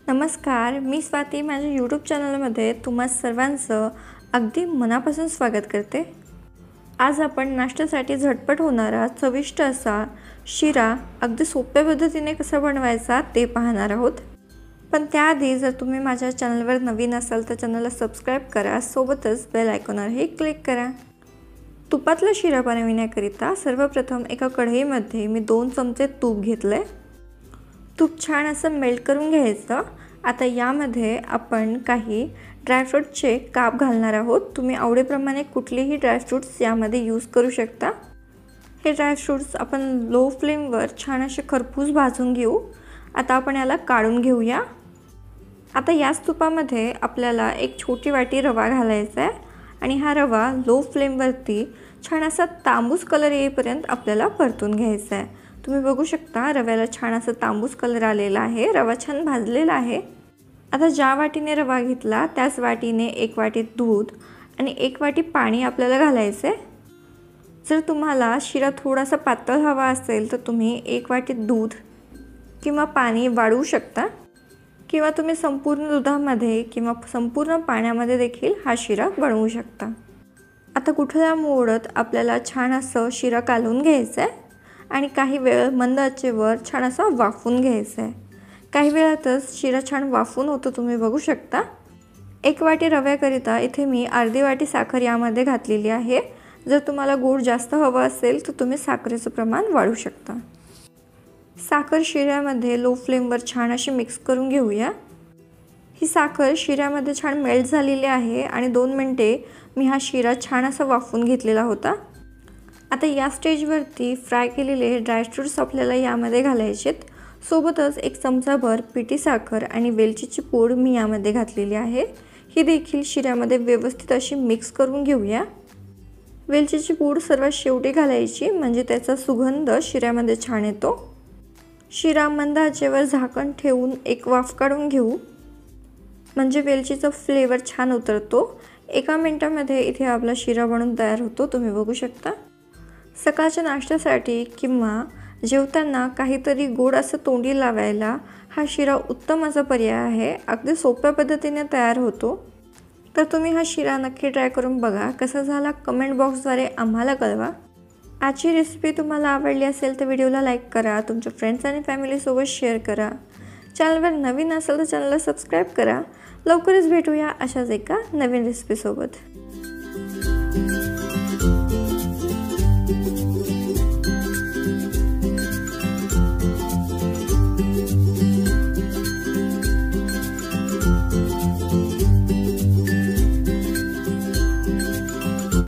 नमस्कार, मी स्वाती माझ्या यूट्यूब चॅनलमध्ये तुम्हा सर्वांचं अगदी मनापासून स्वागत करते। आज आपण नाश्त्यासाठी झटपट होणारा चविष्ट असा शिरा अगदी सोप्या पद्धतीने कसा बनवायचा ते पाहणार आहोत। पण त्याआधी जर तुम्ही माझ्या चॅनलवर नवीन असाल तर चॅनलला सबस्क्राइब करा, सोबतच बेल आयकॉनवरही क्लिक करा। तुपातला शिरा बनविण्याकरिता सर्वप्रथम एका कढईमध्ये मी 2 चमचे तूप घेतले। तूप छान असं मेल्ट करून घ्यायचं। आता यामध्ये आपण काही ड्रायफ्रूटचे काप घालणार आहोत। तुम्ही आवडीप्रमाणे कुठलेही ड्रायफ्रूट्स यामध्ये यूज करू शकता। हे ड्रायफ्रूट्स आपण लो फ्लेमवर छान असे खरपूस भाजून घेऊ। आता आपण याला काढून घेऊया। आता याच तुपामध्ये आपल्याला एक छोटी वाटी रवा घालायचा आहे आणि हा रवा लो फ्लेमवरती छान असा तांबूस कलर येईपर्यंत आपल्याला परतून घ्यायचा आहे। तुम्ही बघू शकता रव्याला छान असा तांबूस कलर आलेला आहे, रवा छान भाजलेला आहे। आता ज्या वाटीने रवा घेतला त्याच वाटीने 1 वाटी दूध आणि 1 वाटी पाणी आपल्याला घालायचे। जर तुम्हाला शिरा थोडासा पातळ हवा असेल तर तुम्ही 1 वाटी दूध किंवा पाणी वाढवू शकता, किंवा तुम्ही संपूर्ण दुधामध्ये किंवा संपूर्ण पाण्यामध्ये देखील हा शिरा बनवू शकता। आता गुठळ्या मोडत आपल्याला छान असं शिरा कालवून घ्यायचा आहे आणि काही वेळ मंद आचेवर छान असा वाफवून घ्यायचा आहे। काही वेळातच शिरा छान वाफवून होतो, तुम्ही बघू शकता। 1 वाटी रव्याकरिता इथे मी अर्धी वाटी साखर यामध्ये घातलेली आहे। जर तुम्हाला गोड जास्त हवा असेल तर तुम्ही साखरेचं प्रमाण वाढवू शकता। साखर शिऱ्यामध्ये लो फ्लेमवर छान अशी मिक्स करून घेऊया। ही साखर शिऱ्यामध्ये छान मेल्ट झालेली आहे आणि 2 मिनिटे मी हा शिरा छान असा वाफवून घेतलेला होता। आता या स्टेजवरती फ्राय केलेले ड्रायफ्रूट्स आपल्याला यामध्ये घालायचेत। सोबतच 1 चमचाभर पिठी साखर आणि वेलचीची पूड मी यामध्ये घातलेली आहे। ही देखील शिऱ्यामध्ये व्यवस्थित अशी मिक्स करून घेऊया। वेलचीची पूड सर्वात शेवटी घालायची, म्हणजे त्याचा सुगंध शिऱ्यामध्ये छान येतो। शिरा मंद आचेवर झाकण ठेवून एक वाफ काढून घेऊ, म्हणजे वेलचीचा फ्लेवर छान उतरतो। 1 मिनिटामध्ये इथे आपला शिरा बनून तयार होतो, तुम्ही बघू शकता। सकाळच्या नाश्त्यासाठी किंवा जेवताना काहीतरी गोड असं तोंडी लावायला हा शिरा उत्तम असा पर्याय आहे। अगदी सोप्या पद्धतीने तयार होतो। तर तुम्ही हा शिरा नक्की ट्राय करून बघा, कसा झाला कमेंट बॉक्सद्वारे आम्हाला कळवा। आजची रेसिपी तुम्हाला आवडली असेल तर व्हिडिओला लाईक करा, तुमच्या फ्रेंड्स आणि फॅमिलीसोबत शेअर करा। चॅनलवर नवीन असेल तर चॅनलला सबस्क्राइब करा। लवकरच भेटूया अशाच एका नवीन रेसिपीसोबत।